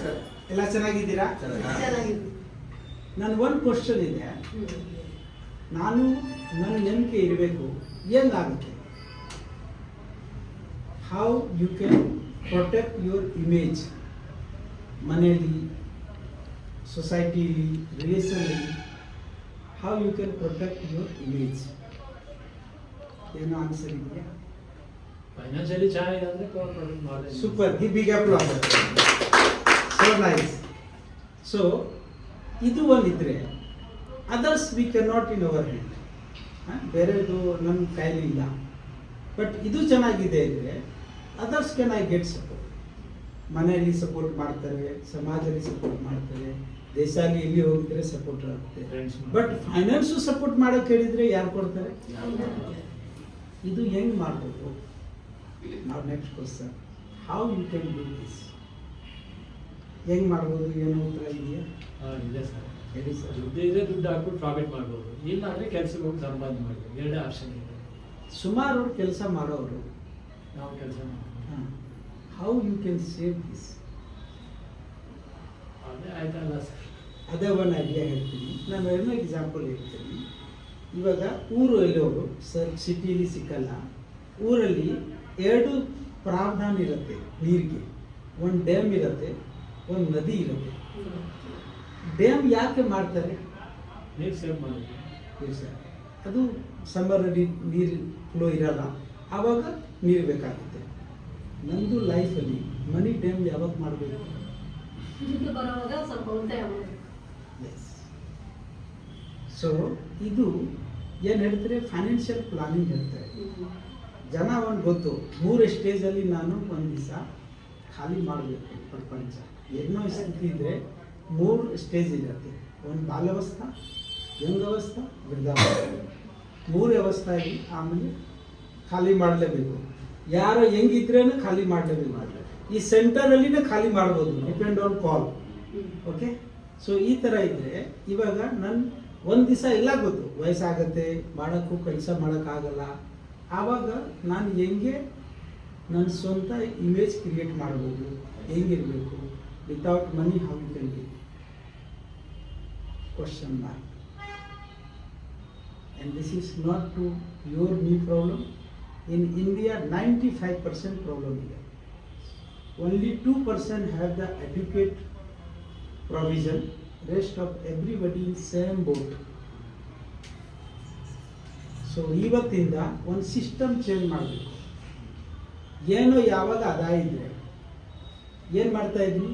ನಮಸ್ಕಾರ. ಎಲ್ಲ ಚೆನ್ನಾಗಿದ್ದೀರಾ? ನನ್ನ ಒಂದು ಕ್ವಶನ್ ಇದೆ. ನಾನು ನನ್ನ ನಂಬಿಕೆ ಇರಬೇಕು, ಏನಾಗುತ್ತೆ? How you can protect your image ಮನೆಯಲ್ಲಿ, ಸೊಸೈಟಿಲಿ, ರಿಲೇಷನಲ್ಲಿ? How you can protect your image? ಏನೋ ಆನ್ಸರ್ ಇದೆಯಾ? ಫೈನಾನ್ಷಿಯಲಿ ಚೆನ್ನಾಗಿದೆ ಅಂದ್ರೆ ಪ್ರೊಟೆಕ್ಟ್ ಮಾಡಿ. Super, give big applause. So nice. So ಇದು ಒಂದಿದ್ರೆ others we can not in our hand. ಬೇರೆದು ನಮ್ಮ ಕೈಲಿ ಇಲ್ಲ. ಬಟ್ ಇದು ಚೆನ್ನಾಗಿದೆ ಅಂದರೆ others can I get support. ಮನೆಯಲ್ಲಿ ಸಪೋರ್ಟ್ ಮಾಡ್ತಾರೆ, ಸಮಾಜದಲ್ಲಿ ಸಪೋರ್ಟ್ ಮಾಡ್ತಾರೆ, ದೇಶದಲ್ಲಿ ಎಲ್ಲಿ ಹೋಗಿದ್ರೆ ಸಪೋರ್ಟ್ ಆಗುತ್ತೆ. ಬಟ್ ಫೈನಾನ್ಸು ಸಪೋರ್ಟ್ ಮಾಡೋಕೆ ಹೇಳಿದರೆ ಯಾರು ಕೊಡ್ತಾರೆ? ಇದು ಹೆಂಗೆ ಮಾಡಬೇಕು? ನಾವು next question, how you can do this? ಹೆಂಗೆ ಮಾಡ್ಬೋದು? ಏನೋ ಉತ್ತರ ಇದೆಯಾ? ಇದೆ ಸರ್. ಹೇಳಿ ಸರ್. ದುಡ್ಡು ಇದ್ರೆ ದುಡ್ಡು ಹಾಕ್ಬಿಟ್ಟು ಪ್ರಾಫಿಟ್ ಮಾಡ್ಬೋದು, ಇಲ್ಲ ಅಂದರೆ ಕೆಲ್ಸಕ್ಕೆ ಹೋಗಿ ಸಂಪಾದನೆ ಮಾಡ್ಬೋದು. ಎರಡೇ ಆಪ್ಷನ್ ಇದೆ. ಸುಮಾರು ಕೆಲಸ ಮಾಡೋರು ನಾವು ಕೆಲಸ ಮಾಡ್ತೀವಿ. How you can save this? ಅದೇ ಆಯ್ತಲ್ಲ ಸರ್. ಅದೇ ಒಂದು ಐಡಿಯಾ ಹೇಳ್ತೀನಿ. ನಾನು ಏನೋ ಎಕ್ಸಾಂಪಲ್ ಹೇಳ್ತೀನಿ. ಇವಾಗ ಊರು ಇರೋರು ಸರ್ ಸಿಟಿಲಿ ಸಿಕ್ಕಲ್ಲ. ಊರಲ್ಲಿ ಎರಡು ಪ್ರಾವಧಾನ ಇರುತ್ತೆ ನೀರಿಗೆ. ಒಂದು ಡ್ಯಾಮ್ ಇರುತ್ತೆ, ಒಂದು ನದಿ ಇರುತ್ತೆ. ಡ್ಯಾಮ್ ಯಾಕೆ ಮಾಡ್ತಾರೆ? ನೀರು ಸೇವ್ ಮಾಡೋದು. ಸರ್, ಅದು ಸಮ್ಮರಲ್ಲಿ ನೀರು ಫ್ಲೋ ಇರಲ್ಲ, ಆವಾಗ ನೀರು ಬೇಕಾಗುತ್ತೆ. ನಂದು ಲೈಫಲ್ಲಿ ಮನಿ ಡ್ಯಾಮ್ ಯಾವಾಗ ಮಾಡಬೇಕು? ಎಸ್. ಸೊ ಇದು ಏನು ಹೇಳ್ತಾರೆ? ಫೈನಾನ್ಷಿಯಲ್ ಪ್ಲಾನಿಂಗ್ ಹೇಳ್ತಾರೆ. ಜನ ಒಂದು ಗೊತ್ತು, 3 ಸ್ಟೇಜಲ್ಲಿ ನಾನು ಒಂದು ದಿವಸ ಖಾಲಿ ಮಾಡಬೇಕು ಪ್ರಪಂಚ. ಏನೋ ಸ್ಥಿತಿ ಇದ್ದರೆ 3 ಸ್ಟೇಜ್ ಇರುತ್ತೆ. ಒಂದು ಬಾಲ್ಯಾವಸ್ಥಾ, ಯಂಗಾವಸ್ಥಾ, ವೃದ್ಧಾವಸ್ಥಾ. 3 ಅವಸ್ಥೆಯಾಗಿ ಆಮೇಲೆ ಖಾಲಿ ಮಾಡಲೇಬೇಕು. ಯಾರೋ ಹೆಂಗಿದ್ರೇನು ಖಾಲಿ ಮಾಡಲೇಬೇಕು. ಈ ಸೆಂಟರಲ್ಲಿನೇ ಖಾಲಿ ಮಾಡ್ಬೋದು, depend on call. Okay. So ಈ ಥರ ಇದ್ದರೆ ಇವಾಗ ನನ್ನ ಒಂದು ದಿವಸ ಎಲ್ಲ ಗೊತ್ತು, ವಯಸ್ಸಾಗತ್ತೆ, ಮಾಡೋಕ್ಕೂ ಕೆಲಸ ಮಾಡೋಕ್ಕಾಗಲ್ಲ. ಆವಾಗ ನಾನು ಹೆಂಗೆ ನನ್ನ ಸ್ವಂತ ಇಮೇಜ್ ಕ್ರಿಯೇಟ್ ಮಾಡ್ಬೋದು, ಹೆಂಗಿರಬೇಕು? Without money how you can live? Question mark. And this is not to your me problem. In India 95% problem ಇದೆ. Only 2% have the adequate provision. Rest of everybody in same boat. So ಇವತ್ತಿಂದ ಒಂದು system change ಮಾಡಬೇಕು. ಏನೋ ಯಾವಾಗ ಆದಾಯ ಇದ್ದರೆ ಏನು ಮಾಡ್ತಾ ಇದ್ವಿ?